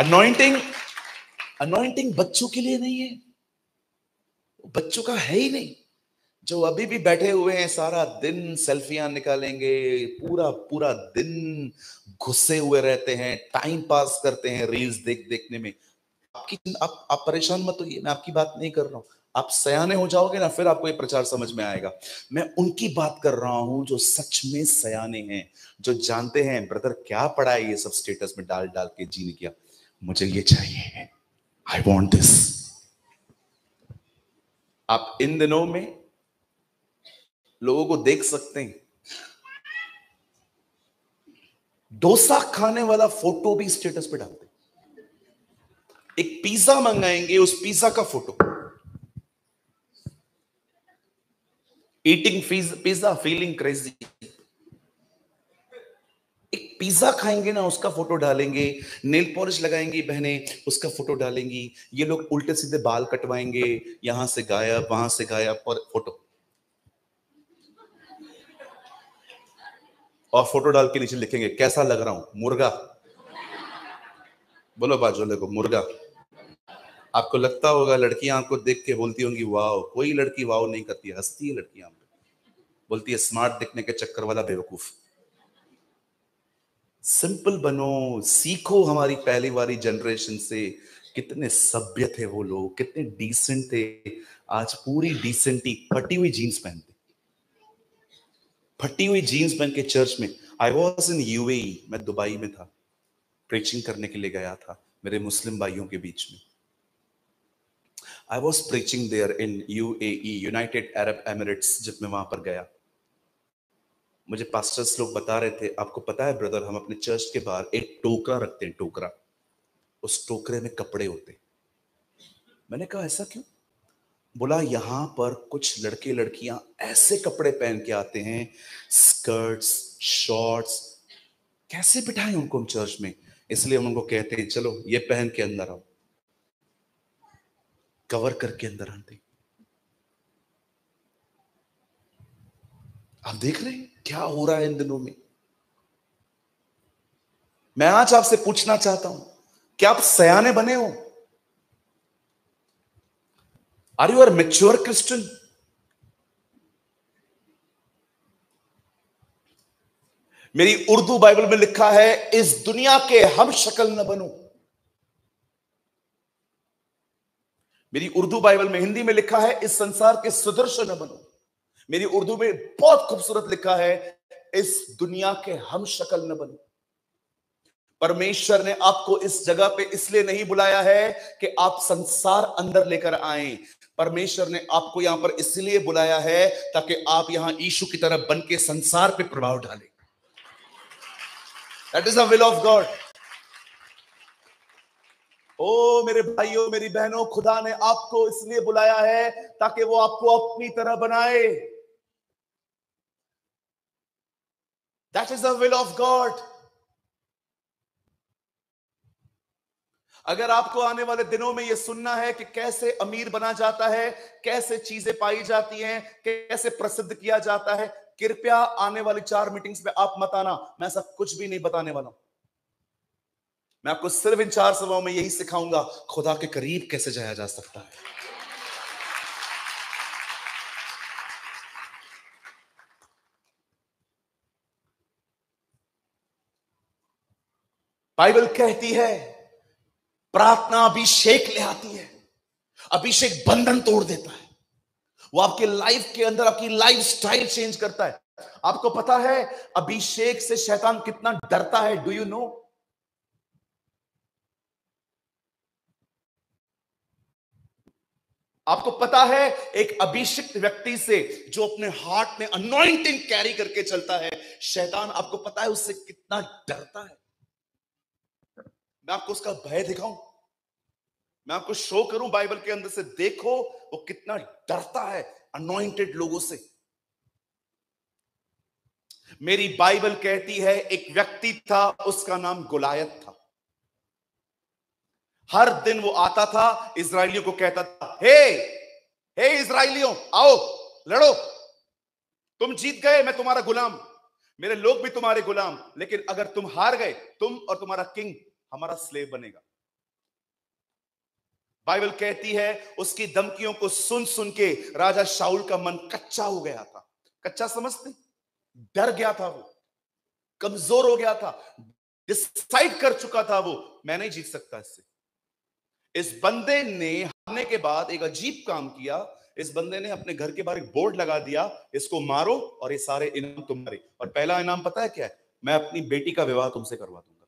Anointing anointing बच्चों के लिए नहीं है, बच्चों का है ही नहीं। जो अभी भी बैठे हुए हैं सारा दिन सेल्फियां निकालेंगे, पूरा पूरा दिन घुसे हुए रहते हैं, टाइम पास करते हैं रील्स देखने में। आप परेशान मत होइए, मैं आपकी बात नहीं कर रहा हूं। आप सयाने हो जाओगे ना, फिर आपको ये प्रचार समझ में आएगा। मैं उनकी बात कर रहा हूं जो सच में सयाने हैं, जो जानते हैं ब्रदर क्या पड़ा है ये सब स्टेटस में डाल डाल के जीने किया, मुझे ये चाहिए, आई वॉन्ट दिस। आप इन दिनों में लोगों को देख सकते हैं, डोसा खाने वाला फोटो भी स्टेटस पे डालते हैं। एक पिज्जा मंगाएंगे, उस पिज्जा का photo, eating pizza feeling crazy. एक पिज्जा खाएंगे ना, उसका फोटो डालेंगे। नेल पॉलिश लगाएंगी बहनें, उसका फोटो डालेंगी। ये लोग उल्टे सीधे बाल कटवाएंगे, यहां से गायब वहां से गायब, और फोटो, और फोटो डाल के नीचे लिखेंगे कैसा लग रहा हूं, मुर्गा। बोलो बाजोले को, मुर्गा। आपको लगता होगा लड़कियां आपको देख के बोलती होंगी वाओ, कोई लड़की वाओ नहीं करती, हंसती है लड़कियां, बोलती है स्मार्ट दिखने के चक्कर वाला बेवकूफ। सिंपल बनो, सीखो हमारी पहली वाली जनरेशन से। कितने सभ्य थे वो लोग, कितने डिसेंट थे। आज पूरी डिसेंटी फटी हुई जीन्स पहनते, फटी हुई जीन्स पहन के चर्च में। आई वॉज इन यूएई, मैं दुबई में था, प्रीचिंग करने के लिए गया था मेरे मुस्लिम भाइयों के बीच में। I was preaching there in UAE, United Arab Emirates. जब मैं वहां पर गया, मुझे पास्टर्स लोग बता रहे थे, आपको पता है ब्रदर, हम अपने चर्च के बाहर एक टोकरा रखते हैं, टोकरा, उस टोकरे में कपड़े होते। मैंने कहा ऐसा क्यों? बोला यहां पर कुछ लड़के लड़कियां ऐसे कपड़े पहन के आते हैं, स्कर्ट्स, शॉर्ट्स, कैसे बिठाएं उनको हम चर्च में, इसलिए हम उनको कहते हैं चलो ये पहन के अंदर आओ, कवर करके अंदर आते। आप देख रहे हैं क्या हो रहा है इन दिनों में। मैं आज आपसे पूछना चाहता हूं, क्या आप सयाने बने हो? Are you are mature Christian? मेरी उर्दू बाइबल में लिखा है इस दुनिया के हम शक्ल न बनो। मेरी उर्दू बाइबल में, हिंदी में लिखा है इस संसार के सदृश न बनो। मेरी उर्दू में बहुत खूबसूरत लिखा है इस दुनिया के हम शक्ल न बनो। परमेश्वर ने आपको इस जगह पे इसलिए नहीं बुलाया है कि आप संसार अंदर लेकर आए। परमेश्वर ने आपको यहां पर इसलिए बुलाया है ताकि आप यहां यीशु की तरह बन के संसार पे प्रभाव डालें। That is the will of God. ओ मेरे भाइयों, मेरी बहनों, खुदा ने आपको इसलिए बुलाया है ताकि वो आपको अपनी तरह बनाए। That is the will of God. अगर आपको आने वाले दिनों में यह सुनना है कि कैसे अमीर बना जाता है, कैसे चीजें पाई जाती हैं, कैसे प्रसिद्ध किया जाता है, कृपया आने वाली 4 मीटिंग्स में आप मत आना। मैं ऐसा कुछ भी नहीं बताने वाला हूं। मैं आपको सिर्फ इन 4 सभाओं में यही सिखाऊंगा खुदा के करीब कैसे जाया जा सकता है। बाइबल कहती है प्रार्थना अभिषेक ले आती है। अभिषेक बंधन तोड़ देता है। वो आपके लाइफ के अंदर आपकी लाइफ स्टाइल चेंज करता है। आपको पता है अभिषेक से शैतान कितना डरता है? Do you know? आपको पता है एक अभिषिक्त व्यक्ति से जो अपने हार्ट में अनॉइंटिंग कैरी करके चलता है, शैतान आपको पता है उससे कितना डरता है। मैं आपको उसका भय दिखाऊं, मैं आपको शो करूं बाइबल के अंदर से, देखो वो कितना डरता है अनॉइंटेड लोगों से। मेरी बाइबल कहती है एक व्यक्ति था, उसका नाम गुलायत था। हर दिन वो आता था, इजरायलियों को कहता था हे हे इजरायलियों आओ लड़ो, तुम जीत गए मैं तुम्हारा गुलाम, मेरे लोग भी तुम्हारे गुलाम, लेकिन अगर तुम हार गए, तुम और तुम्हारा किंग हमारा स्लेव बनेगा। बाइबल कहती है उसकी धमकियों को सुन सुन के राजा शाऊल का मन कच्चा हो गया था। कच्चा समझते? डर गया था वो, कमजोर हो गया था, डिसाइड कर चुका था वो, मैं नहीं जीत सकता इससे। इस बंदे ने हारने के बाद एक अजीब काम किया। इस बंदे ने अपने घर के बाहर एक बोर्ड लगा दिया, इसको मारो और ये सारे इनाम तुम्हारे। और पहला इनाम पता है क्या है? मैं अपनी बेटी का विवाह तुमसे करवा दूंगा।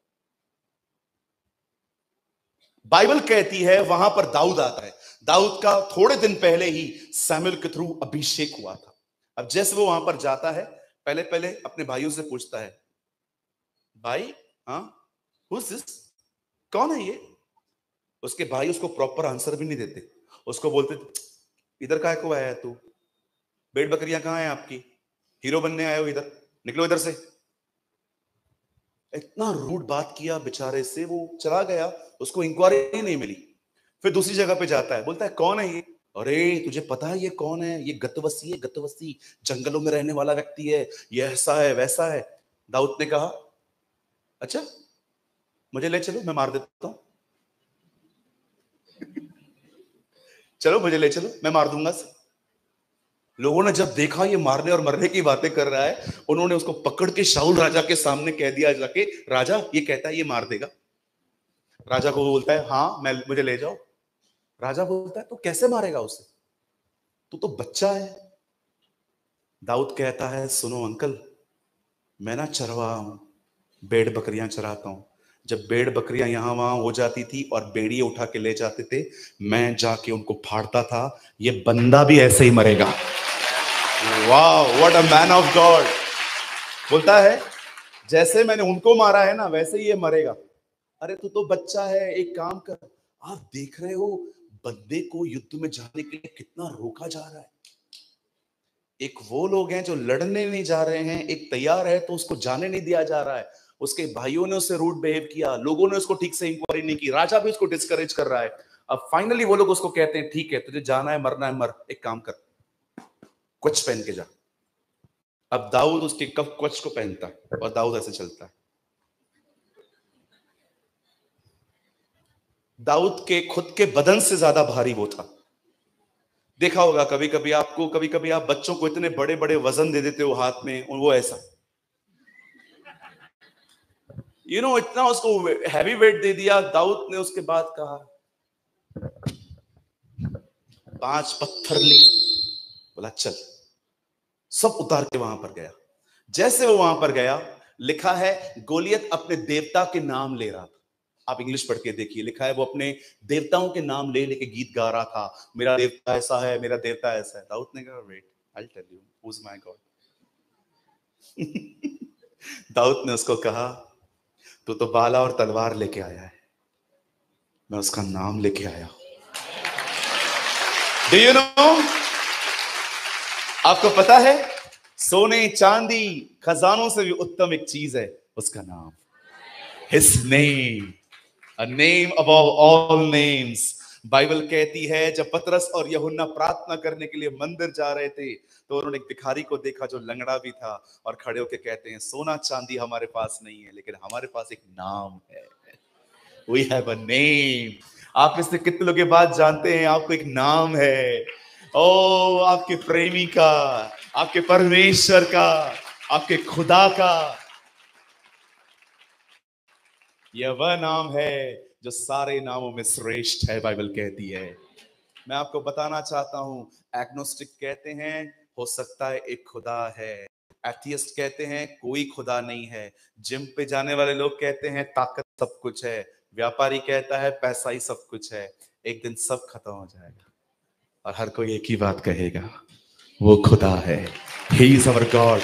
बाइबल कहती है वहां पर दाऊद आता है। दाऊद का थोड़े दिन पहले ही सैमुअल के थ्रू अभिषेक हुआ था। अब जैसे वो वहां पर जाता है, पहले पहले अपने भाइयों से पूछता है, भाई, हाँ, हुज दिस, कौन है ये? उसके भाई उसको प्रॉपर आंसर भी नहीं देते। उसको बोलते, इधर काहे को आया है तू? भेड़ बकरियां कहाँ हैं आपकी? हीरो बनने आए हो इधर, निकलो इधर से। इतना रूड बात किया बेचारे से, वो चला गया, उसको इंक्वायरी नहीं मिली। फिर दूसरी जगह पे जाता है, बोलता है कौन है ये? अरे तुझे पता है ये कौन है? ये गतवसी है, गतवसी, जंगलों में रहने वाला व्यक्ति है, ये ऐसा है वैसा है। दाऊद ने कहा, अच्छा, मुझे ले चलो, मैं मार देता हूं। चलो मुझे ले चलो, मैं मार दूंगा। लोगों ने जब देखा ये मारने और मरने की बातें कर रहा है, उन्होंने उसको पकड़ के शाऊल राजा के सामने कह दिया जाके, राजा ये कहता है ये मार देगा। राजा को बोलता है, हाँ मैं, मुझे ले जाओ। राजा बोलता है, तो कैसे मारेगा उसे? तू तो बच्चा है। दाऊद कहता है, सुनो अंकल, मैं ना चरवाहा हूं, भेड़ बकरियां चराता हूं। जब भेड़ बकरियां यहां वहां हो जाती थी और भेड़िए उठा के ले जाते थे, मैं जाके उनको फाड़ता था। ये बंदा भी ऐसे ही मरेगा। वाह, what a man of God. बोलता है, जैसे मैंने उनको मारा है ना, वैसे ही ये मरेगा। अरे तू तो बच्चा है, एक काम कर। आप देख रहे हो बंदे को युद्ध में जाने के लिए कितना रोका जा रहा है। एक वो लोग हैं जो लड़ने नहीं जा रहे हैं, एक तैयार है तो उसको जाने नहीं दिया जा रहा है। उसके भाइयों ने उससे रूड बिहेव किया, लोगों ने उसको ठीक से इंक्वायरी नहीं की, राजा भी उसको डिस्करेज कर रहा है। अब फाइनली वो लोग उसको कहते हैं, ठीक है तुझे जाना है, मरना है मर, एक काम कर, कवच पहन के जा। अब दाऊद उसके कफ कवच को पहनता है और दाऊद ऐसे चलता है। दाऊद के खुद के बदन से ज्यादा भारी वो था। देखा होगा कभी कभी आपको, कभी कभी आप बच्चों को इतने बड़े बड़े वजन दे देते हो हाथ में, और वो ऐसा, इतना उसको हैवी वेट दे दिया। दाऊद ने उसके बाद कहा, 5 पत्थर लिए, बोला चल, सब उतार के वहां पर गया। जैसे वो वहां पर गया, लिखा है गोलियत अपने देवता के नाम ले रहा था। आप इंग्लिश पढ़ के देखिए, लिखा है वो अपने देवताओं के नाम ले लेके गीत गा रहा था, मेरा देवता ऐसा है, मेरा देवता ऐसा है। दाऊद ने कहा, wait, I tell you who is my God. Dawood ने उसको कहा, तू तो बाला और तलवार लेके आया है, मैं उसका नाम लेके आया हूं। डू यू नो, आपको पता है सोने चांदी खजानों से भी उत्तम एक चीज है, उसका नाम, his name, a name above all names. Bible कहती है जब पतरस और यूहन्ना प्रार्थना करने के लिए मंदिर जा रहे थे, तो उन्होंने एक भिखारी को देखा जो लंगड़ा भी था, और खड़े होकर कहते हैं, सोना चांदी हमारे पास नहीं है, लेकिन हमारे पास एक नाम है, वी हैव अ नेम। आप इससे कितने लोग ये बात जानते हैं, आपको एक नाम है। ओ आपके प्रेमी का, आपके परमेश्वर का, आपके खुदा का, यह वह नाम है जो सारे नामों में श्रेष्ठ है, बाइबल कहती है। मैं आपको बताना चाहता हूं, एग्नोस्टिक कहते हैं हो सकता है एक खुदा है, एथियस्ट कहते हैं कोई खुदा नहीं है, जिम पे जाने वाले लोग कहते हैं ताकत सब कुछ है, व्यापारी कहता है पैसा ही सब कुछ है। एक दिन सब खत्म हो जाएगा और हर कोई एक ही बात कहेगा, वो खुदा है, he is our God.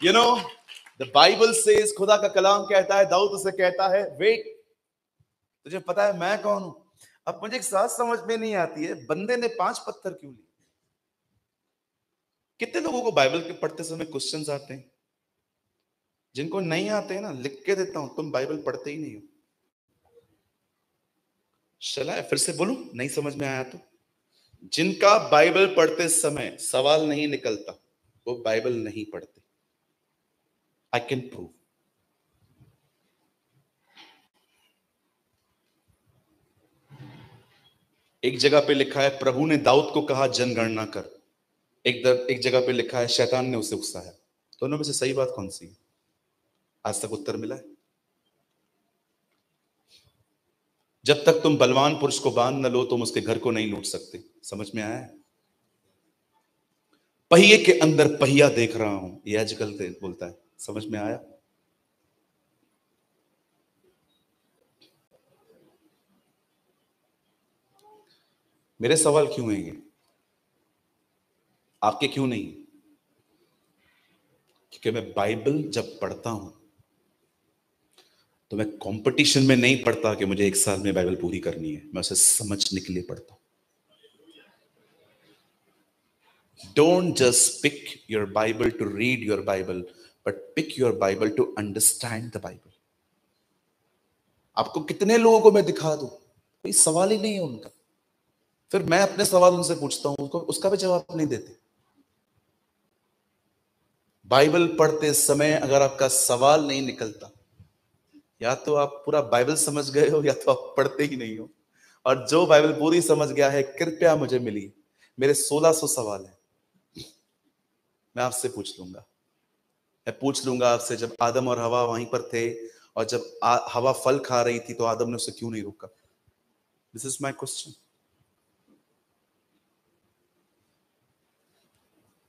You know, the Bible says, खुदा का कलाम कहता है, दाऊद उसे कहता है, वेट, तुझे पता है मैं कौन हूं? अब मुझे एक बात समझ में नहीं आती है, बंदे ने 5 पत्थर क्यों लिए? कितने लोगों को बाइबल के पढ़ते समय क्वेश्चंस आते हैं? जिनको नहीं आते हैं ना, लिख के देता हूं, तुम बाइबल पढ़ते ही नहीं हो। चला फिर से बोलूं, नहीं समझ में आया तो? जिनका बाइबल पढ़ते समय सवाल नहीं निकलता, वो बाइबल नहीं पढ़ते। I can prove. एक जगह पे लिखा है प्रभु ने दाऊद को कहा जनगणना कर, एक जगह पे लिखा है शैतान ने उसे उकसाया। दोनों में से सही बात कौन सी है? आज तक उत्तर मिला है? जब तक तुम बलवान पुरुष को बांध न लो तुम उसके घर को नहीं लूट सकते। समझ में आया है? पहिए के अंदर पहिया देख रहा हूं, ये आजकल बोलता है। समझ में आया? मेरे सवाल क्यों है ये? आपके क्यों नहीं? क्योंकि मैं बाइबल जब पढ़ता हूं तो मैं कंपटीशन में नहीं पढ़ता कि मुझे एक साल में बाइबल पूरी करनी है, मैं उसे समझने के लिए पढ़ता हूं। Don't just pick your Bible to read your Bible, but pick your Bible to understand the Bible. आपको कितने लोगों को मैं दिखा दूं, कोई सवाल ही नहीं है उनका। फिर मैं अपने सवाल उनसे पूछता हूं, उसका भी जवाब नहीं देते। बाइबल पढ़ते समय अगर आपका सवाल नहीं निकलता, या तो आप पूरा बाइबल समझ गए हो या तो आप पढ़ते ही नहीं हो। और जो बाइबल पूरी समझ गया है, कृपया मुझे मिली। मेरे 1600 सवाल हैं, मैं आपसे पूछ लूंगा। मैं पूछ लूंगा आपसे, जब आदम और हवा वहीं पर थे और जब हवा फल खा रही थी तो आदम ने उसे क्यों नहीं रोका? This is my question.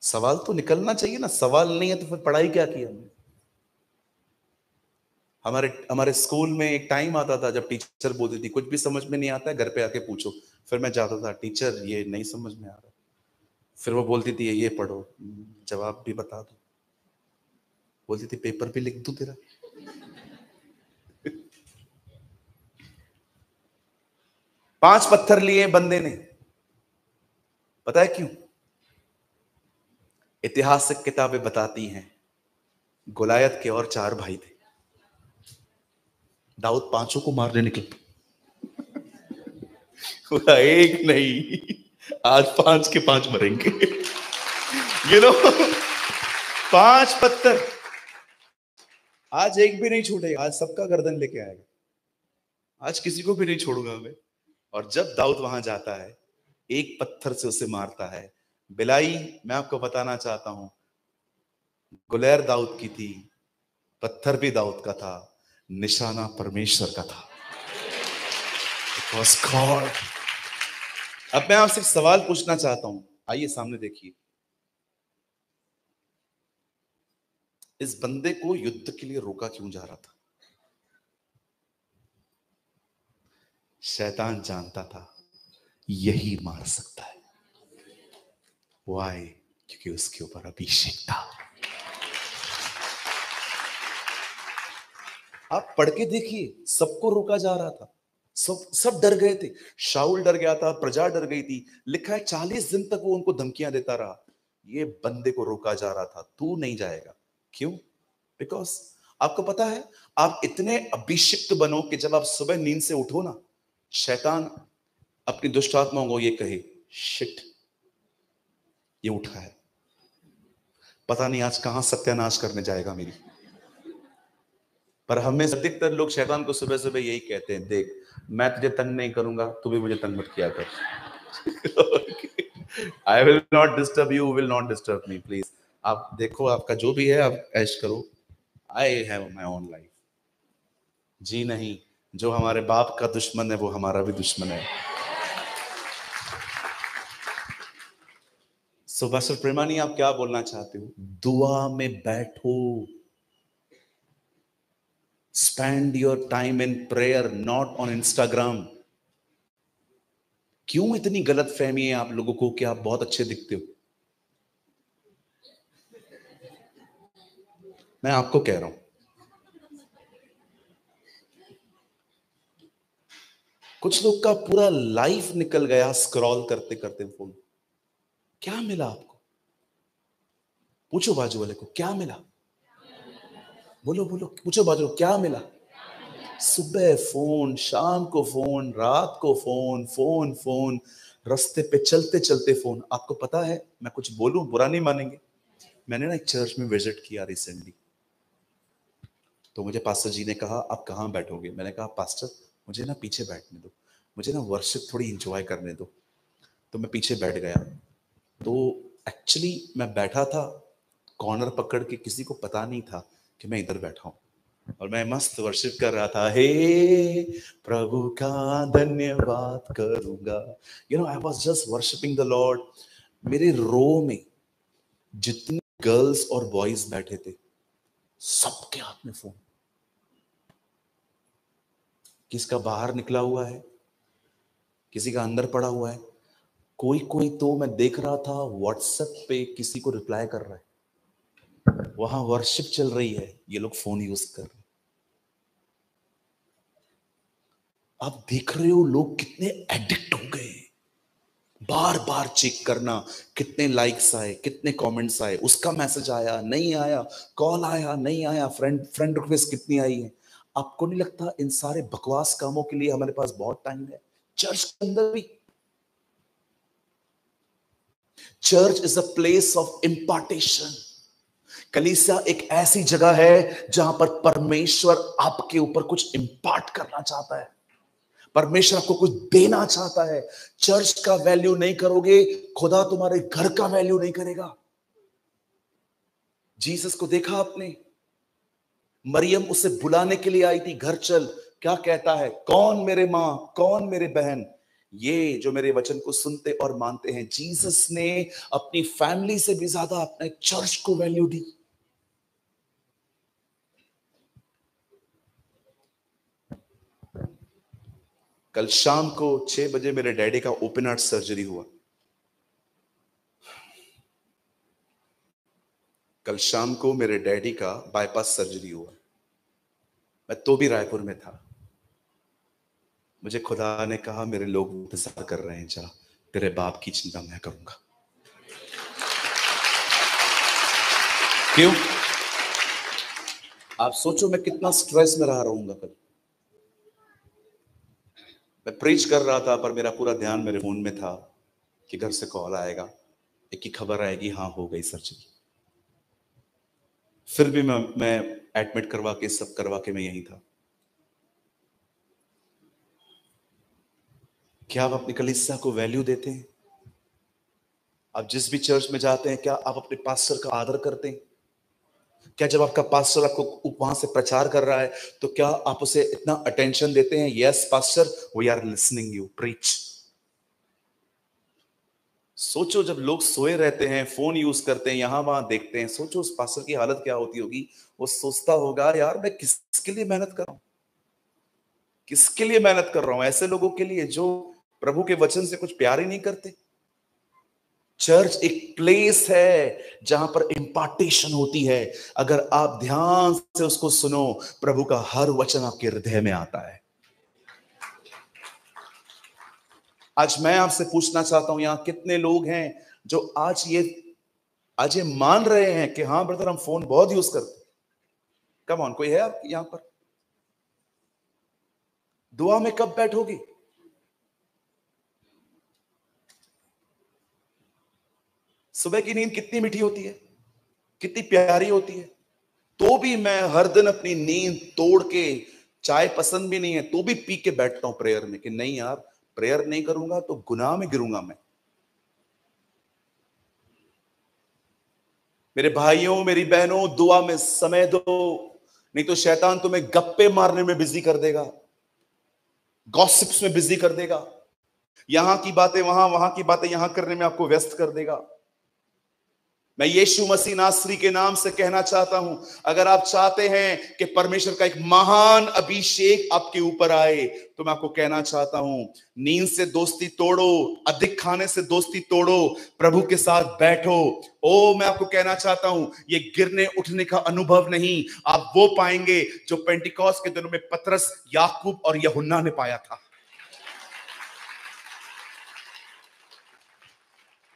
सवाल तो निकलना चाहिए ना। सवाल नहीं है तो फिर पढ़ाई क्या की हमने? हमारे हमारे स्कूल में एक टाइम आता था जब टीचर बोलती थी कुछ भी समझ में नहीं आता है घर पे आके पूछो। फिर मैं जाता था, टीचर ये नहीं समझ में आ रहा। फिर वो बोलती थी ये पढ़ो, जवाब भी बता दो। बोलती थी पेपर भी लिख दूं तेरा। 5 पत्थर लिए बंदे ने, पता है क्यों? ऐतिहासिक किताबें बताती हैं गोलायत के और 4 भाई थे, दाऊद 5 को मारने निकल बोला एक नहीं, आज 5 के 5 मरेंगे। यू नो 5 पत्थर, आज एक भी नहीं छूटेगा, आज सबका गर्दन लेके आएगा, आज किसी को भी नहीं छोड़ूंगा मैं। और जब दाऊद वहां जाता है, एक पत्थर से उसे मारता है। बिलाई, मैं आपको बताना चाहता हूं, गुलैर दाऊद की थी, पत्थर भी दाऊद का था, निशाना परमेश्वर का था। It was God। अब मैं आपसे एक सवाल पूछना चाहता हूं, आइए सामने देखिए। इस बंदे को युद्ध के लिए रोका क्यों जा रहा था? शैतान जानता था यही मार सकता है। वाई? क्योंकि उसके ऊपर अभिषेक था। आप पढ़ के देखिए, सबको रोका जा रहा था, सब डर गए थे। शाऊल डर गया था, प्रजा डर गई थी। लिखा है 40 दिन तक वो उनको धमकियां देता रहा। ये बंदे को रोका जा रहा था, तू नहीं जाएगा। क्यों? बिकॉज आपको पता है, आप इतने अभिषिक्त बनो कि जब आप सुबह नींद से उठो ना, शैतान अपनी दुष्ट आत्माओं को ये कहे, शिट ये उठा है, पता नहीं आज कहां सत्यानाश करने जाएगा मेरी। पर हमें अधिकतर लोग शैतान को सुबह सुबह यही कहते हैं, देख मैं तुझे तंग नहीं करूंगा, तू भी मुझे तंग मत किया कर। I will not disturb you, will not disturb me please. आप देखो, आपका जो भी है आप ऐश करो, I have my own life. जी नहीं, जो हमारे बाप का दुश्मन है वो हमारा भी दुश्मन है। सुभाष प्रेमानी, आप क्या बोलना चाहते हो? दुआ में बैठो। Spend your time in prayer, not on Instagram. क्यों इतनी गलत फहमी है आप लोगों को कि आप बहुत अच्छे दिखते हो? मैं आपको कह रहा हूं, कुछ लोग का पूरा लाइफ निकल गया स्क्रॉल करते करते फोन। क्या मिला आपको? पूछो बाजू वाले को क्या मिला। बोलो बोलो, पूछो बाजू को क्या मिला। सुबह फोन, शाम को फोन, रात को फोन, फोन फोन, रास्ते पे चलते चलते फोन। आपको पता है, मैं कुछ बोलूं बुरा नहीं मानेंगे, मैंने ना एक चर्च में विजिट किया रिसेंटली। तो मुझे पास्टर जी ने कहा आप कहाँ बैठोगे? मैंने कहा पास्टर मुझे ना पीछे बैठने दो। मुझे ना वर्शिप थोड़ी इंजॉय करने दो। तो मैं पीछे बैठ गया। तो एक्चुअली मैं बैठा था कॉर्नर पकड़ के, किसी को पता नहीं था कि मैं इधर बैठा हूं, और मैं मस्त वर्शिप कर रहा था, हे प्रभु का धन्यवाद करूंगा। I was just worshipping the Lord. मेरे रो में जितने गर्ल्स और बॉयज बैठे थे, सबके हाथ में फोन। किसका बाहर निकला हुआ है, किसी का अंदर पड़ा हुआ है। कोई कोई तो मैं देख रहा था व्हाट्सएप पे किसी को रिप्लाई कर रहा है। वहां वर्शिप चल रही है, ये लोग फोन यूज कर रहे हैं। आप देख रहे हो लोग कितने एडिक्ट हो गए, बार बार चेक करना, कितने लाइक्स आए, कितने कमेंट्स आए, उसका मैसेज आया नहीं आया, कॉल आया नहीं आया, फ्रेंड रिक्वेस्ट कितनी आई है। आपको नहीं लगता इन सारे बकवास कामों के लिए हमारे पास बहुत टाइम है? चर्च के अंदर भी, church is a place of impartation. कलीसिया एक ऐसी जगह है जहां पर परमेश्वर आपके ऊपर कुछ इंपार्ट करना चाहता है, परमेश्वर आपको कुछ देना चाहता है। चर्च का वैल्यू नहीं करोगे, खुदा तुम्हारे घर का वैल्यू नहीं करेगा। जीसस को देखा आपने, मरियम उसे बुलाने के लिए आई थी, घर चल। क्या कहता है, कौन मेरे मां, कौन मेरे बहन, ये जो मेरे वचन को सुनते और मानते हैं। जीसस ने अपनी फैमिली से भी ज्यादा अपने चर्च को वैल्यू दी। कल शाम को 6 बजे मेरे डैडी का ओपन हार्ट सर्जरी हुआ। कल शाम को मेरे डैडी का बाईपास सर्जरी हुआ। मैं तो भी रायपुर में था। मुझे खुदा ने कहा, मेरे लोग इंतजार कर रहे हैं, जा, तेरे बाप की चिंता मैं करूंगा। क्यों? आप सोचो मैं कितना स्ट्रेस में रहा रहूंगा। कल मैं प्रीच कर रहा था, पर मेरा पूरा ध्यान मेरे फोन में था कि घर से कॉल आएगा, एक ही खबर आएगी, हाँ हो गई सर्जरी। फिर भी मैं एडमिट करवा के, सब करवा के मैं यहीं था। क्या आप अपनी कलीसिया को वैल्यू देते हैं? आप जिस भी चर्च में जाते हैं, क्या आप अपने पास्टर का आदर करते हैं? क्या जब आपका पास्टर आपको वहां से प्रचार कर रहा है, तो क्या आप उसे इतना अटेंशन देते हैं? Yes pastor, we are listening you preach. सोचो जब लोग सोए रहते हैं, फोन यूज करते हैं, यहां वहां देखते हैं, सोचो उस पास्टर की हालत क्या होती होगी। वो सोचता होगा, यार मैं किसके लिए मेहनत कर रहा हूं, किसके लिए मेहनत कर रहा हूं? ऐसे लोगों के लिए जो प्रभु के वचन से कुछ प्यार ही नहीं करते। चर्च एक प्लेस है जहां पर इंपार्टेशन होती है। अगर आप ध्यान से उसको सुनो, प्रभु का हर वचन आपके हृदय में आता है। आज मैं आपसे पूछना चाहता हूं, यहां कितने लोग हैं जो आज ये मान रहे हैं कि हाँ ब्रदर, हम फोन बहुत यूज करते हैं। कम ऑन, कोई है आप यहां पर? दुआ में कब बैठोगी? सुबह की नींद कितनी मीठी होती है, कितनी प्यारी होती है। तो भी मैं हर दिन अपनी नींद तोड़ के, चाय पसंद भी नहीं है तो भी पी के बैठता हूं प्रेयर में, कि नहीं यार, प्रेयर नहीं करूंगा तो गुनाह में गिरूंगा मैं। मेरे भाइयों, मेरी बहनों, दुआ में समय दो, नहीं तो शैतान तुम्हें गप्पे मारने में बिजी कर देगा, गॉसिप्स में बिजी कर देगा, यहां की बातें वहां, वहां की बातें यहां करने में आपको व्यस्त कर देगा। मैं यीशु मसीह नासरी के नाम से कहना चाहता हूं, अगर आप चाहते हैं कि परमेश्वर का एक महान अभिषेक आपके ऊपर आए, तो मैं आपको कहना चाहता हूं, नींद से दोस्ती तोड़ो, अधिक खाने से दोस्ती तोड़ो, प्रभु के साथ बैठो। ओ मैं आपको कहना चाहता हूं, ये गिरने उठने का अनुभव नहीं आप वो पाएंगे जो पेंटिकॉस्ट के दिनों में पतरस, याकूब और यूहन्ना ने पाया था।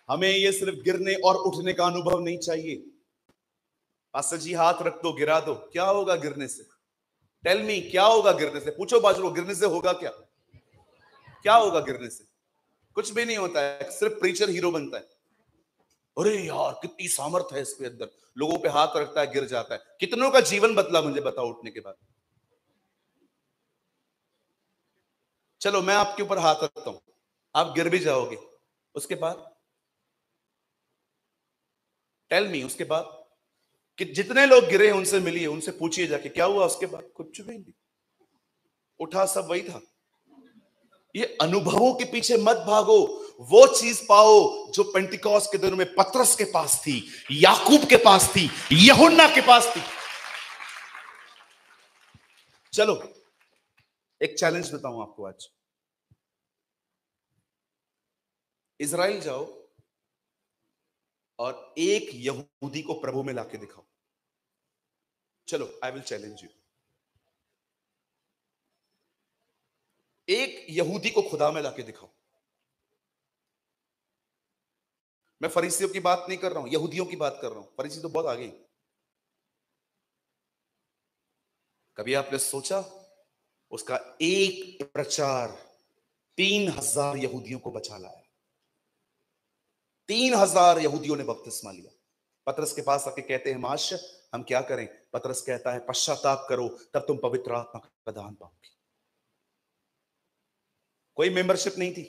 हमें ये सिर्फ गिरने और उठने का अनुभव नहीं चाहिए। पास्टर जी हाथ रख दो, गिरा दो, क्या होगा गिरने से? टेल मी, क्या होगा गिरने से? पूछो बाजू को, गिरने से होगा क्या? क्या होगा गिरने से? कुछ भी नहीं होता है, सिर्फ प्रीचर हीरो बनता है। अरे यार कितनी सामर्थ है इसके अंदर, लोगों पे हाथ रखता है गिर जाता है। कितनों का जीवन बदला मुझे बताओ उठने के बाद? चलो मैं आपके ऊपर हाथ रखता हूं, आप गिर भी जाओगे, उसके बाद टेल मी, उसके बाद कि जितने लोग गिरे हैं उनसे मिलिए, उनसे पूछिए जाके क्या हुआ उसके बाद, कुछ भी नहीं, उठा सब वही था। ये अनुभवों के पीछे मत भागो, वो चीज पाओ जो पेंटिकॉस्ट के दिनों में पतरस के पास थी, याकूब के पास थी, यूहन्ना के पास थी। चलो एक चैलेंज देता हूं आपको आज, इजराइल जाओ और एक यहूदी को प्रभु में लाके दिखाओ। चलो आई विल चैलेंज यू, एक यहूदी को खुदा में लाके दिखाओ। मैं फरीसियों की बात नहीं कर रहा हूं, यहूदियों की बात कर रहा हूं, फरीसी तो बहुत आगे। कभी आपने सोचा उसका एक प्रचार 3000 यहूदियों को बचा लाया, 3000 यहूदियों ने बपतिस्मा लिया। पतरस के पास आके कहते हैं मास्टर हम क्या करें? पतरस कहता है पश्चाताप करो तब तुम पवित्र आत्मा का दान पाओगे। कोई मेंबरशिप नहीं थी,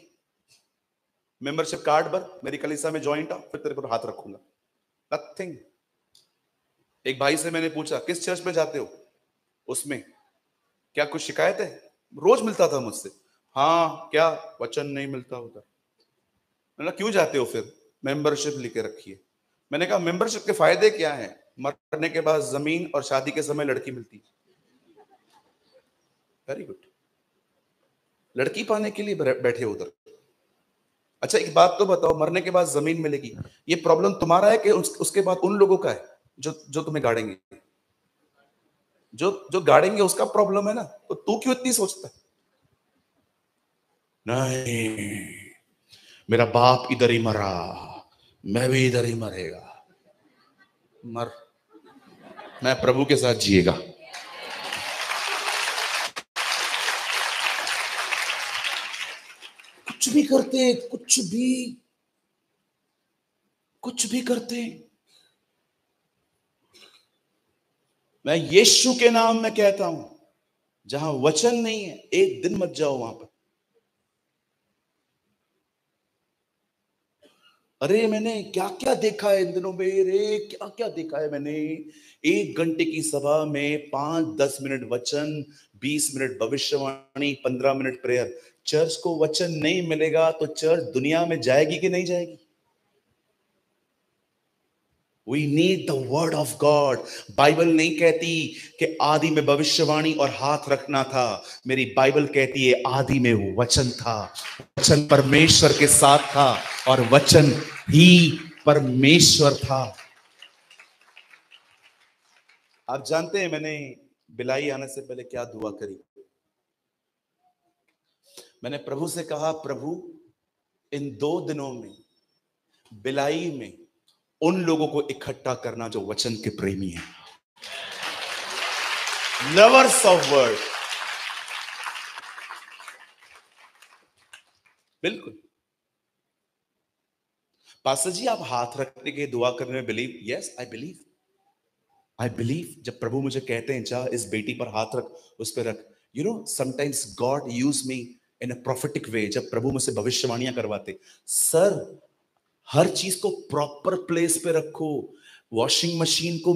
मेंबरशिप कार्ड भर, मेरी कलीसिया में ज्वाइंट आ, फिर तेरे पर हाथ रखूंगा, नथिंग। एक भाई से मैंने पूछा किस चर्च में जाते हो, उसमें क्या कुछ शिकायत है? रोज मिलता था मुझसे, हाँ क्या वचन नहीं मिलता उधर। मैंने कहा क्यों जाते हो फिर? मेंबरशिप लेके रखिए। मैंने कहा मेंबरशिप के फायदे क्या हैं? मरने के बाद जमीन और शादी के समय लड़की मिलती। वेरी गुड, लड़की पाने के लिए बैठे हो उधर। अच्छा एक बात तो बताओ, मरने के बाद जमीन मिलेगी, ये प्रॉब्लम तुम्हारा है कि उसके बाद उन लोगों का है जो जो तुम्हें गाड़ेंगे? जो जो गाड़ेंगे उसका प्रॉब्लम है ना, तो तू क्यों इतनी सोचता है? नहीं, मेरा बाप इधर ही मरा, मैं भी इधर ही मरेगा। मर, मैं प्रभु के साथ जिएगा। कुछ भी करते, कुछ भी करते, मैं यीशु के नाम में कहता हूं, जहां वचन नहीं है एक दिन मत जाओ वहां पर। अरे मैंने क्या क्या देखा है इन दिनों में, रे क्या क्या देखा है मैंने। 1 घंटे की सभा में 5-10 मिनट वचन, 20 मिनट भविष्यवाणी, 15 मिनट प्रेयर। चर्च को वचन नहीं मिलेगा तो चर्च दुनिया में जाएगी कि नहीं जाएगी? We need the word of God. Bible नहीं कहती कि आदि में भविष्यवाणी और हाथ रखना था, मेरी बाइबल कहती है आदि में वचन था, वचन परमेश्वर के साथ था और वचन ही परमेश्वर था। आप जानते हैं मैंने बिलाई आने से पहले क्या दुआ करी? मैंने प्रभु से कहा प्रभु इन 2 दिनों में बिलाई में उन लोगों को इकट्ठा करना जो वचन के प्रेमी हैं, लवर्स ऑफ वर्ड। बिल्कुल पास्टर जी आप हाथ रखने के दुआ करने में believe? Yes I believe, I believe. जब प्रभु मुझे कहते हैं जा इस बेटी पर हाथ रख, उस पर रख, you know sometimes God use me in a prophetic way. जब प्रभु मुझसे भविष्यवाणियां करवाते, सर हर चीज को प्रॉपर प्लेस पे रखो। वॉशिंग मशीन को,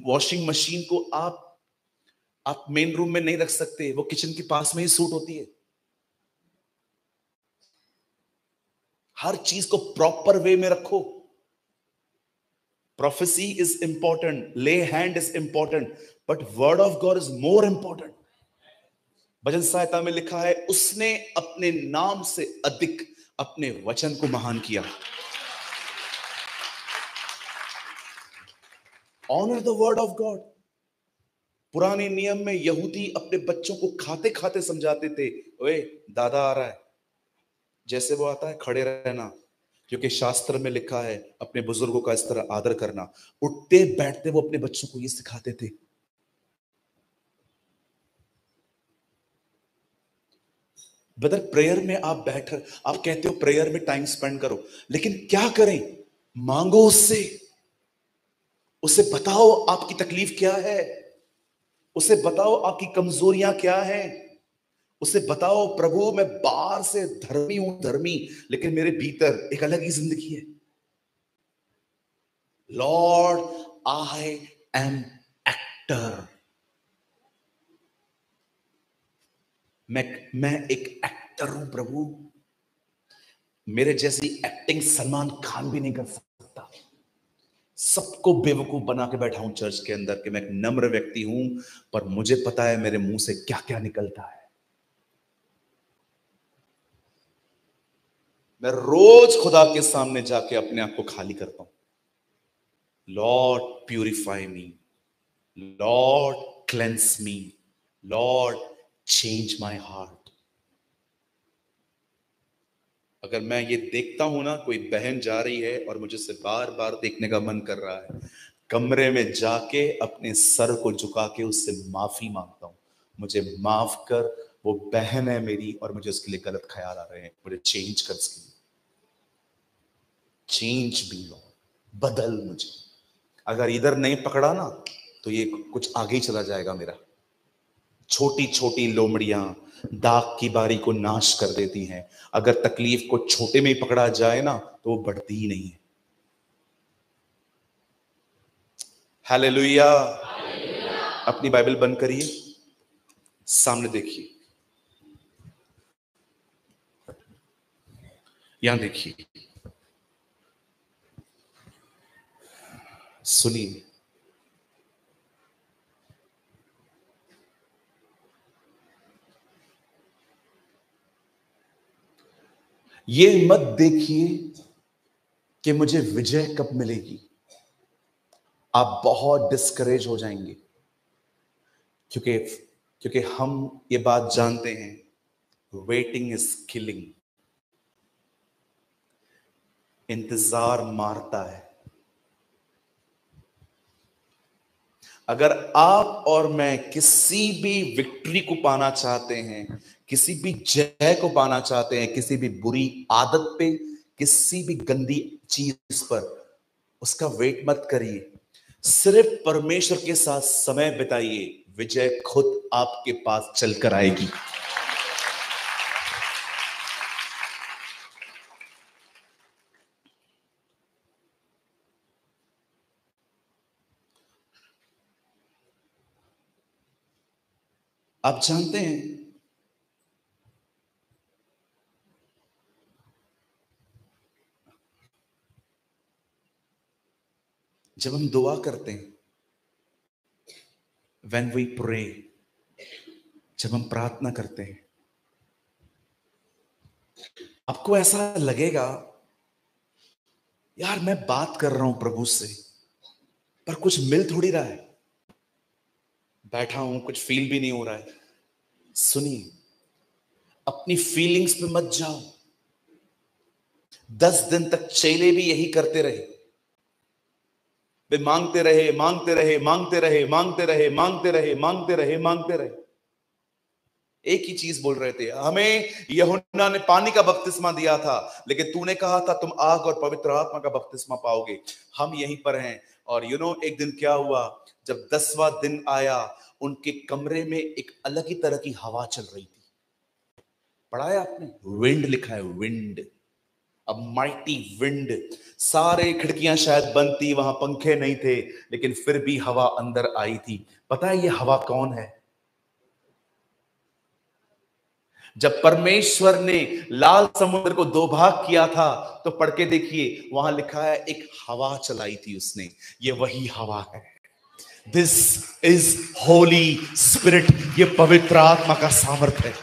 वॉशिंग मशीन को आप मेन रूम में नहीं रख सकते, वो किचन के पास में ही सूट होती है। हर चीज को प्रॉपर वे में रखो। Prophecy is important, lay hand is important, but word of God is more important. भजन सहायता में लिखा है उसने अपने नाम से अधिक अपने वचन को महान किया। Honour the word of God. पुराने नियम में यहूदी अपने बच्चों को खाते खाते समझाते थे, ओए दादा आ रहा है, जैसे वो आता है खड़े रहना, क्योंकि शास्त्र में लिखा है अपने बुजुर्गों का इस तरह आदर करना। उठते बैठते वो अपने बच्चों को ये सिखाते थे। ब्रदर प्रेयर में आप बैठ, आप कहते हो प्रेयर में टाइम स्पेंड करो, लेकिन क्या करें? मांगो उससे, उसे बताओ आपकी तकलीफ क्या है, उसे बताओ आपकी कमजोरियां क्या हैं, उसे बताओ प्रभु मैं बाहर से धर्मी हूं, धर्मी, लेकिन मेरे भीतर एक अलग ही जिंदगी है। Lord I am actor. मैं एक एक्टर हूं प्रभु। मेरे जैसी एक्टिंग सलमान खान भी नहीं कर सकता। सबको बेवकूफ बना के बैठा हूं चर्च के अंदर कि मैं एक नम्र व्यक्ति हूं, पर मुझे पता है मेरे मुंह से क्या क्या निकलता है। मैं रोज खुदा के सामने जाके अपने आप को खाली करता हूं। Lord purify me, Lord cleanse me, Lord change my heart. अगर मैं ये देखता हूं ना, कोई बहन जा रही है और मुझे से बार बार देखने का मन कर रहा है, कमरे में जाके अपने सर को झुका के उससे माफी मांगता हूं, मुझे माफ कर, वो बहन है मेरी और मुझे उसके लिए गलत ख्याल आ रहे हैं, मुझे चेंज कर उसके लिए। चेंज मी लॉर्ड, बदल मुझे। अगर इधर नहीं पकड़ा ना तो ये कुछ आगे ही चला जाएगा मेरा। छोटी छोटी लोमड़ियां दाग की बारी को नाश कर देती हैं। अगर तकलीफ को छोटे में ही पकड़ा जाए ना तो वो बढ़ती ही नहीं है। हालेलुया। अपनी बाइबल बंद करिए, सामने देखिए, यहां देखिए, सुनिए। ये मत देखिए कि मुझे विजय कब मिलेगी। आप बहुत डिस्करेज हो जाएंगे, क्योंकि क्योंकि हम ये बात जानते हैं, वेटिंग इज किलिंग। इंतजार मारता है। अगर आप और मैं किसी भी विक्ट्री को पाना चाहते हैं, किसी भी जय को पाना चाहते हैं, किसी भी बुरी आदत पे, किसी भी गंदी चीज पर, उसका वेट मत करिए। सिर्फ परमेश्वर के साथ समय बिताइए, विजय खुद आपके पास चलकर आएगी। आप जानते हैं, जब हम दुआ करते हैं, when we pray, जब हम प्रार्थना करते हैं, आपको ऐसा लगेगा यार मैं बात कर रहा हूं प्रभु से, पर कुछ मिल थोड़ी रहा है, बैठा हूं, कुछ फील भी नहीं हो रहा है। सुनिए, अपनी फीलिंग्स पे मत जाओ। 10 दिन तक चेले भी यही करते रहे, वे मांगते रहे, मांगते रहे, मांगते रहे, मांगते रहे, मांगते रहे, मांगते रहे, मांगते रहे, एक ही चीज बोल रहे थे, हमें यूहन्ना ने पानी का बपतिस्मा दिया था, लेकिन तूने कहा था तुम आग और पवित्र आत्मा का बपतिस्मा पाओगे। हम यहीं पर हैं। और एक दिन क्या हुआ, जब 10वां दिन आया, उनके कमरे में एक अलग ही तरह की हवा चल रही थी। पढ़ा है आपने, विंड लिखा है, विंड, अ माइटी विंड। सारे खिड़कियां शायद बंद थी, वहां पंखे नहीं थे, लेकिन फिर भी हवा अंदर आई थी। पता है ये हवा कौन है? जब परमेश्वर ने लाल समुद्र को 2 भाग किया था, तो पढ़ के देखिए, वहां लिखा है एक हवा चलाई थी उसने। ये वही हवा है। This is Holi spirit. ये पवित्र आत्मा का सामर्थ्य है।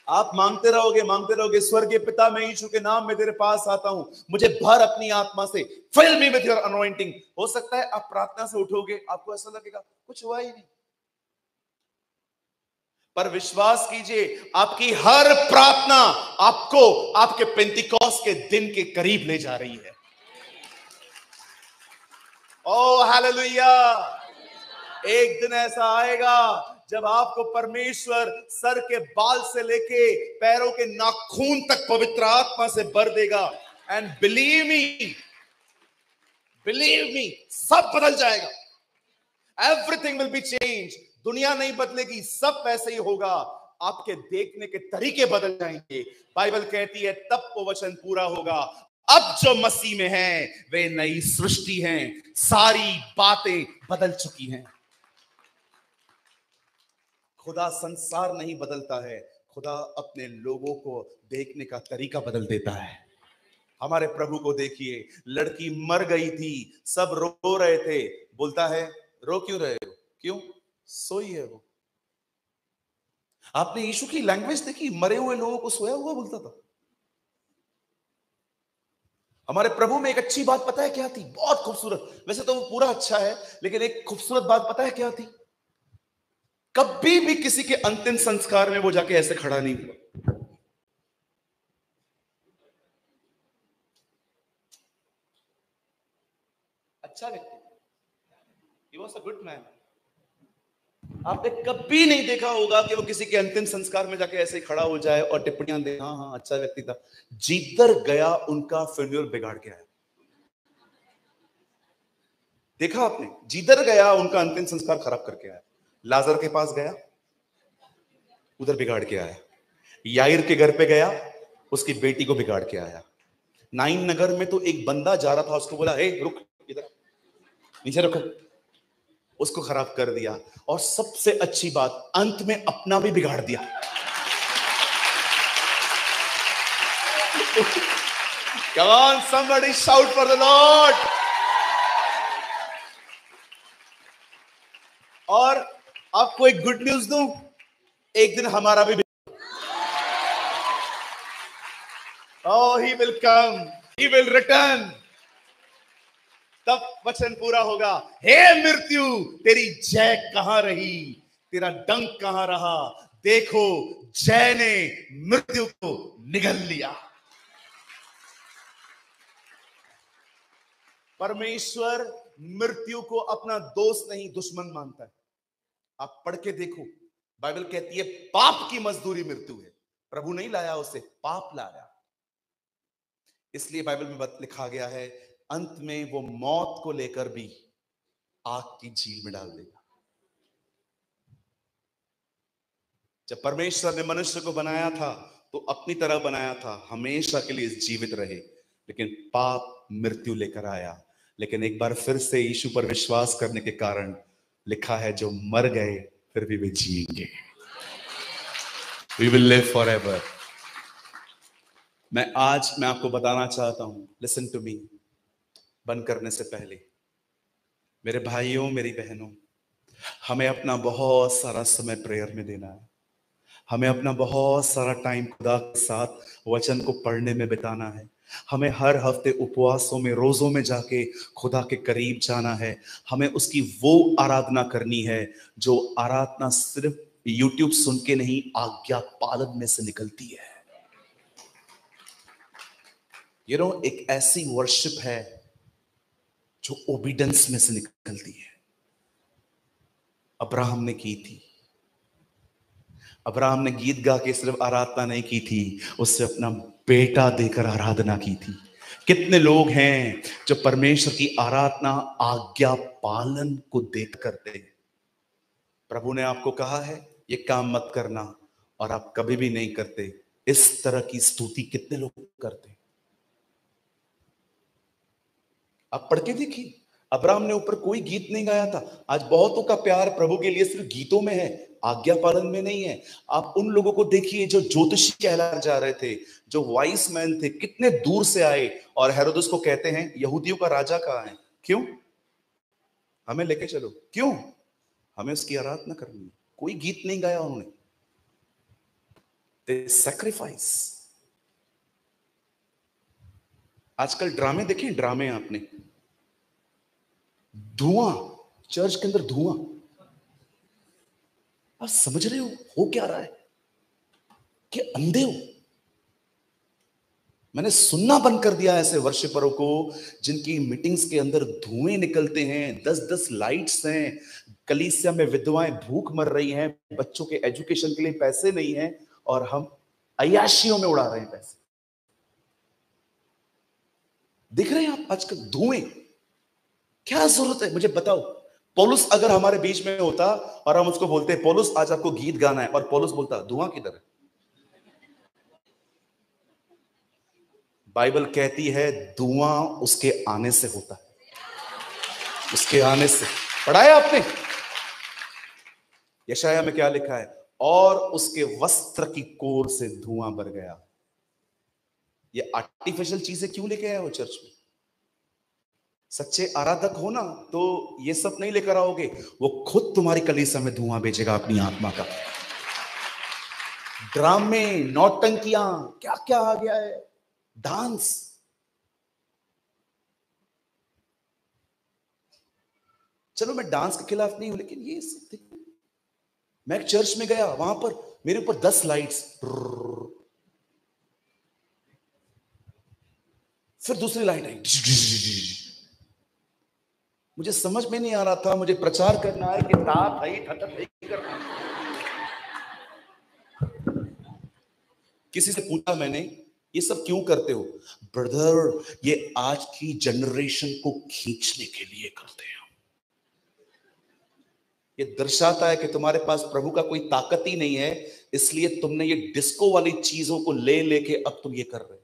आप मांगते रहोगे, स्वर्गीय पिता मैं यीशु के नाम में तेरे पास आता हूं, मुझे भर अपनी आत्मा से, fill me with your anointing. हो सकता है आप प्रार्थना से उठोगे, आपको ऐसा लगेगा कुछ हुआ ही नहीं, पर विश्वास कीजिए, आपकी हर प्रार्थना आपको आपके पेंतिकोस्त के दिन के करीब ले जा रही है। ओ हालेलुया। एक दिन ऐसा आएगा जब आपको परमेश्वर सर के बाल से लेके पैरों के नाखून तक पवित्र आत्मा से भर देगा। एंड बिलीव मी, सब बदल जाएगा। Everything will be change. दुनिया नहीं बदलेगी, सब वैसे ही होगा, आपके देखने के तरीके बदल जाएंगे। बाइबल कहती है तब वो वचन पूरा होगा, अब जो मसीह में है वे नई सृष्टि हैं, सारी बातें बदल चुकी हैं। खुदा संसार नहीं बदलता है, खुदा अपने लोगों को देखने का तरीका बदल देता है। हमारे प्रभु को देखिए, लड़की मर गई थी, सब रो रहे थे, बोलता है रो क्यों रहे हो, क्यों, सोई है वो। आपने यीशु की लैंग्वेज देखी, मरे हुए लोगों को सोया हुआ बोलता था। हमारे प्रभु में एक अच्छी बात पता है क्या थी, बहुत खूबसूरत, वैसे तो वो पूरा अच्छा है, लेकिन एक खूबसूरत बात पता है क्या थी, कभी भी किसी के अंतिम संस्कार में वो जाके ऐसे खड़ा नहीं हुआ। अच्छा व्यक्ति, he was a good man। आपने कभी नहीं देखा होगा कि वो किसी के अंतिम संस्कार में जाके ऐसे खड़ा हो जाए और टिप्पणियां दे, हाँ हाँ अच्छा व्यक्ति था। जिधर गया उनका फ्यूनरल बिगाड़ के आया। देखा आपने, जिधर गया उनका अंतिम संस्कार खराब करके आया। लाजर के पास गया, उधर बिगाड़ के आया। याइर के घर पे गया, उसकी बेटी को बिगाड़ के आया। नाइन नगर में तो एक बंदा जा रहा था, उसको बोला ए रुक, इधर नीचे रुक, उसको खराब कर दिया। और सबसे अच्छी बात, अंत में अपना भी बिगाड़ दिया। Come on, somebody shout for the Lord। और आपको एक गुड न्यूज दूं, एक दिन हमारा भी Oh, he will come, he will return। तब वचन पूरा होगा, हे मृत्यु तेरी जय कहां रही, तेरा डंक कहां रहा, देखो जय ने मृत्यु को निगल लिया। परमेश्वर मृत्यु को अपना दोस्त नहीं दुश्मन मानता है। आप पढ़ के देखो, बाइबल कहती है पाप की मजदूरी मृत्यु है। प्रभु नहीं लाया उसे, पाप लाया। इसलिए बाइबल में लिखा गया है, अंत में वो मौत को लेकर भी आग की झील में डाल देगा। जब परमेश्वर ने मनुष्य को बनाया था तो अपनी तरह बनाया था, हमेशा के लिए जीवित रहे, लेकिन पाप मृत्यु लेकर आया। लेकिन एक बार फिर से यीशु पर विश्वास करने के कारण लिखा है, जो मर गए फिर भी वे जिएंगे। We will live forever। मैं आपको बताना चाहता हूं, लिसन टू मी, बंद करने से पहले मेरे भाइयों मेरी बहनों, हमें अपना बहुत सारा समय प्रेयर में देना है। हमें अपना बहुत सारा टाइम खुदा के साथ वचन को पढ़ने में बिताना है। हमें हर हफ्ते उपवासों में, रोजों में जाके खुदा के करीब जाना है। हमें उसकी वो आराधना करनी है जो आराधना सिर्फ यूट्यूब सुन के नहीं, आज्ञा पालन में से निकलती है। एक ऐसी वर्शिप है जो ओबीडेंस में से निकलती है। अब्राहम ने की थी। अब्राहम ने गीत गा के सिर्फ आराधना नहीं की थी, उससे अपना बेटा देकर आराधना की थी। कितने लोग हैं जो परमेश्वर की आराधना आज्ञा पालन को देख करते हैं। प्रभु ने आपको कहा है ये काम मत करना, और आप कभी भी नहीं करते। इस तरह की स्तुति कितने लोग करते हैं? आप पढ़ के देखिए, अब्राहम ने ऊपर कोई गीत नहीं गाया था। आज बहुतों का प्यार प्रभु के लिए सिर्फ गीतों में है, आज्ञा पालन में नहीं है। आप उन लोगों को देखिए जो ज्योतिषी कहलाए जा रहे थे, जो वाइस मैन थे, कितने दूर से आए और हेरोदेस को कहते हैं यहूदियों का राजा कहाँ है, क्यों, हमें लेके चलो, क्यों, हमें उसकी आराधना करनी है। कोई गीत नहीं गाया उन्होंने। सैक्रिफाइस। आजकल ड्रामे देखें, ड्रामे आपने, धुआं, चर्च के अंदर धुआं। आप समझ रहे हो क्या रहा है कि अंधे हो? मैंने सुनना बंद कर दिया ऐसे वर्शिपरों को जिनकी मीटिंग्स के अंदर धुएं निकलते हैं, 10-10 लाइट्स हैं, कलीसिया में विधवाएं भूख मर रही हैं, बच्चों के एजुकेशन के लिए पैसे नहीं हैं, और हम अय्याशियों में उड़ा रहे हैं पैसे। दिख रहे हैं आप आजकल धुएं? क्या जरूरत है मुझे बताओ? पौलुस अगर हमारे बीच में होता और हम उसको बोलते पौलुस आज आपको गीत गाना है, और पौलुस बोलता धुआं किधर है? बाइबल कहती है धुआं उसके आने से होता है, उसके आने से। पढ़ा है आपने यशाया में क्या लिखा है? और उसके वस्त्र की कोर से धुआं भर गया। ये आर्टिफिशियल चीजें क्यों लेके आए हो चर्च में? सच्चे आराधक हो ना तो ये सब नहीं लेकर आओगे, वो खुद तुम्हारी कलीसिया में धुआं भेजेगा अपनी आत्मा का। ड्रामे, नौटंकियां, क्या क्या आ गया है, डांस। चलो मैं डांस के खिलाफ नहीं हूं, लेकिन ये सब देखो, मैं एक चर्च में गया, वहां पर मेरे ऊपर 10 लाइट्स, फिर दूसरी लाइट आई, मुझे समझ में नहीं आ रहा था, मुझे प्रचार करना है कि ताप है ठटक नहीं करना। किसी से पूछा मैंने, ये सब क्यों करते हो? ब्रदर, ये आज की जनरेशन को खींचने के लिए करते हैं। ये दर्शाता है कि तुम्हारे पास प्रभु का कोई ताकत ही नहीं है, इसलिए तुमने ये डिस्को वाली चीजों को ले लेके अब तुम ये कर रहे हो।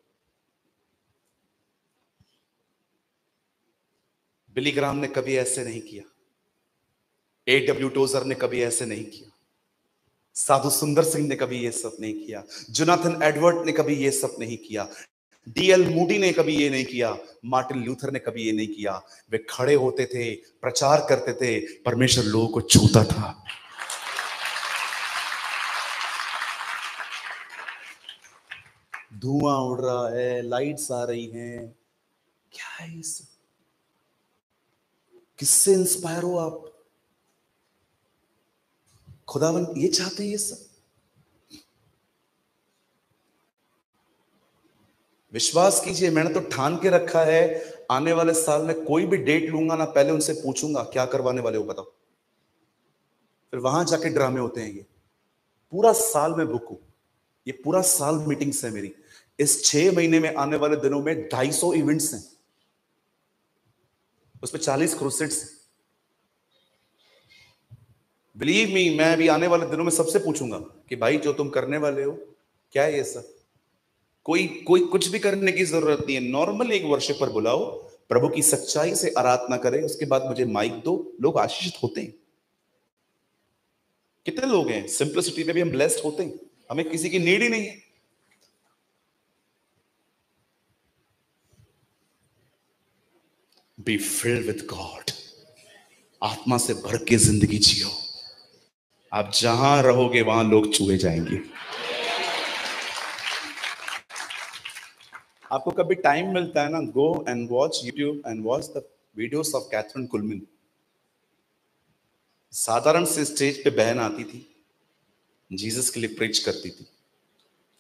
बिली ग्राम ने कभी ऐसे नहीं किया, A.W. टोजर ने कभी ऐसे नहीं किया, साधु सुंदर सिंह ने कभी ये सब नहीं किया, जोनाथन एडवर्ड ने कभी ये सब नहीं किया, D.L. मूडी ने कभी ये नहीं किया, मार्टिन लूथर ने कभी ये नहीं किया। वे खड़े होते थे, प्रचार करते थे, परमेश्वर लोगों को छूता था। धुआं उड़ रहा है, लाइट्स आ रही हैं, क्या है ये सब? किससे इंस्पायर हो आप? खुदावन ये चाहते हैं ये सब? विश्वास कीजिए, मैंने तो ठान के रखा है, आने वाले साल में कोई भी डेट लूंगा ना, पहले उनसे पूछूंगा क्या करवाने वाले हो बताओ, फिर वहां जाके ड्रामे होते हैं। ये पूरा साल में बुक हूं, ये पूरा साल मीटिंग्स है मेरी। इस 6 महीने में आने वाले दिनों में 250 इवेंट्स हैं, उसमें 40 क्रूसेड्स। बिलीव मी, मैं अभी आने वाले दिनों में सबसे पूछूंगा कि भाई जो तुम करने वाले हो क्या है ये सब? कोई कोई कुछ भी करने की जरूरत नहीं है, नॉर्मल एक वर्शिपर बुलाओ, प्रभु की सच्चाई से आराधना करें, उसके बाद मुझे माइक दो, लोग आशीषित होते हैं। कितने लोग हैं सिंपलिसिटी में भी हम ब्लेस्ड होते हैं, हमें किसी की नीड ही नहीं है। बी फिल्ड विद गॉड, आत्मा से भर के जिंदगी जियो, आप जहां रहोगे वहां लोग छुए जाएंगे। आपको कभी टाइम मिलता है ना, go and watch YouTube and watch the videos of Kathryn Kuhlman. साधारण से स्टेज पे बहन आती थी, जीसस के लिए प्रीच करती थी,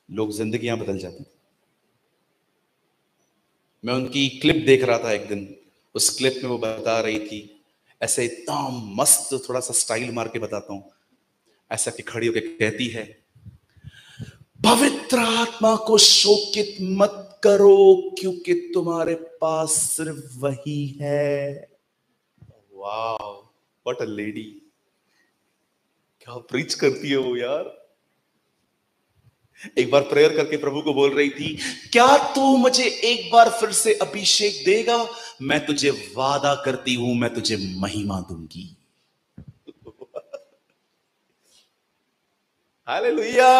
लोग जिंदगियां बदल जाती थी। मैं उनकी क्लिप देख रहा था एक दिन, उस क्लिप में वो बता रही थी, ऐसे इतना मस्त, थोड़ा सा स्टाइल मार के बताता हूं, ऐसा कि खड़ी होकर कहती है, पवित्र आत्मा को शोकित मत करो क्योंकि तुम्हारे पास सिर्फ वही है। वाओ, व्हाट अ लेडी, क्या प्रीच करती है वो यार। एक बार प्रेयर करके प्रभु को बोल रही थी, क्या तू मुझे एक बार फिर से अभिषेक देगा? मैं तुझे वादा करती हूं, मैं तुझे महिमा दूंगी। हालेलुया।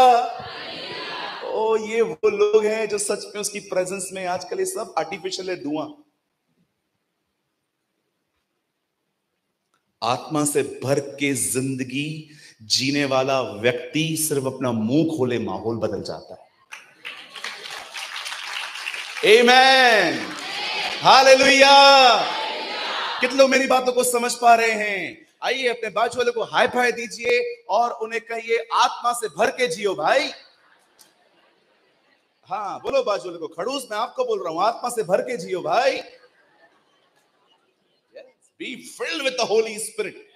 ओ, ये वो लोग हैं जो सच में उसकी प्रेजेंस में, आजकल ये सब आर्टिफिशियल है, धुआं। आत्मा से भर के जिंदगी जीने वाला व्यक्ति सिर्फ अपना मुंह खोले माहौल बदल जाता है। आमेन, हालेलुया। कितने लोग मेरी बातों को समझ पा रहे हैं? आइए अपने बाजू वाले को हाई फाई दीजिए और उन्हें कहिए, आत्मा से भर के जियो भाई। हाँ बोलो बाजू वाले को, खड़ूस मैं आपको बोल रहा हूं, आत्मा से भर के जियो भाई। Be filled with the Holi spirit.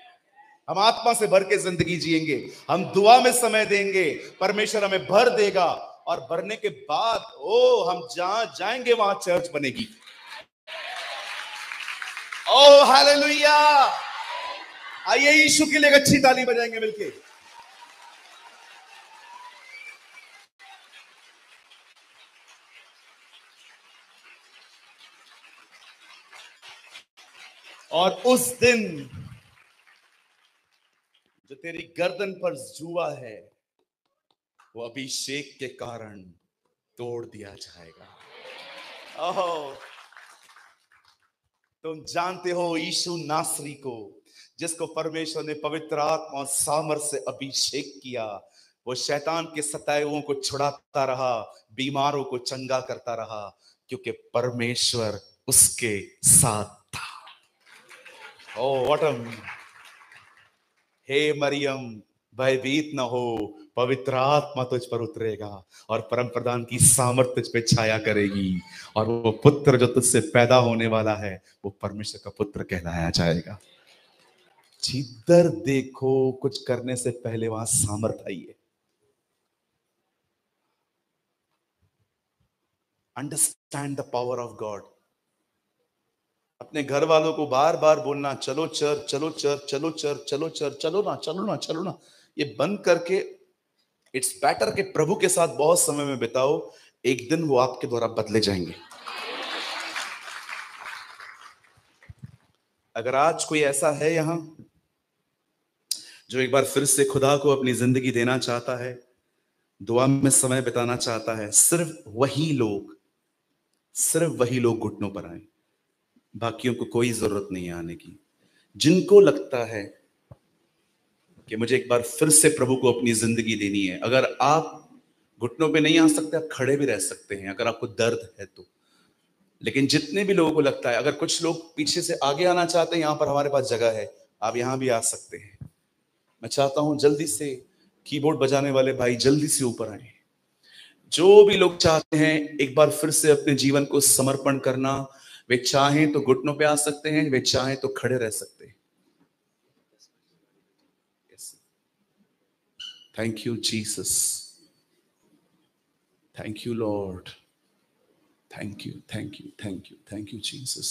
हम आत्मा से भर के जिंदगी जिएंगे, हम दुआ में समय देंगे, परमेश्वर हमें भर देगा, और भरने के बाद ओ हम जहां जाएंगे वहां चर्च बनेगी। ओ हालेलुया। आइए यीशु के लिए एक अच्छी ताली बजाएंगे मिलके। और उस दिन जो तेरी गर्दन पर जुआ है वो अभिषेक के कारण तोड़ दिया जाएगा। ओह, तुम जानते हो यीशु नासरी को, जिसको परमेश्वर ने पवित्र आत्मा और सामर्थ से अभिषेक किया, वो शैतान के सताए हुओं को छुड़ाता रहा, बीमारों को चंगा करता रहा, क्योंकि परमेश्वर उसके साथ था। ओह व्हाट अ, हे मरियम, भयभीत न हो, पवित्र आत्मा तुझ पर उतरेगा और परम प्रधान की सामर्थ तुझ पे छाया करेगी, और वो पुत्र जो तुझसे पैदा होने वाला है वो परमेश्वर का पुत्र कहलाया जाएगा। जिधर देखो कुछ करने से पहले वहां सामर्थ आई है। Understand the power of God. अपने घर वालों को बार बार बोलना चलो चर्च, चलो चर्च, चलो चर्च, चलो चर्च, चलो ना, चलो ना, चलो ना, ये बंद करके इट्स बेटर कि प्रभु के साथ बहुत समय में बिताओ। एक दिन वो आपके द्वारा बदले जाएंगे। अगर आज कोई ऐसा है यहां जो एक बार फिर से खुदा को अपनी जिंदगी देना चाहता है, दुआ में समय बिताना चाहता है, सिर्फ वही लोग घुटनों पर आए। बाकियों को कोई जरूरत नहीं है आने की। जिनको लगता है कि मुझे एक बार फिर से प्रभु को अपनी जिंदगी देनी है, अगर आप घुटनों पे नहीं आ सकते, आप खड़े भी रह सकते हैं अगर आपको दर्द है तो। लेकिन जितने भी लोगों को लगता है, अगर कुछ लोग पीछे से आगे आना चाहते हैं, यहां पर हमारे पास जगह है, आप यहां भी आ सकते हैं। मैं चाहता हूं जल्दी से कीबोर्ड बजाने वाले भाई जल्दी से ऊपर आए। जो भी लोग चाहते हैं एक बार फिर से अपने जीवन को समर्पण करना, वे चाहें तो घुटनों पे आ सकते हैं, वे चाहें तो खड़े रह सकते हैं। Thank you Jesus, thank you Lord, thank you, thank you, thank you, thank you Jesus.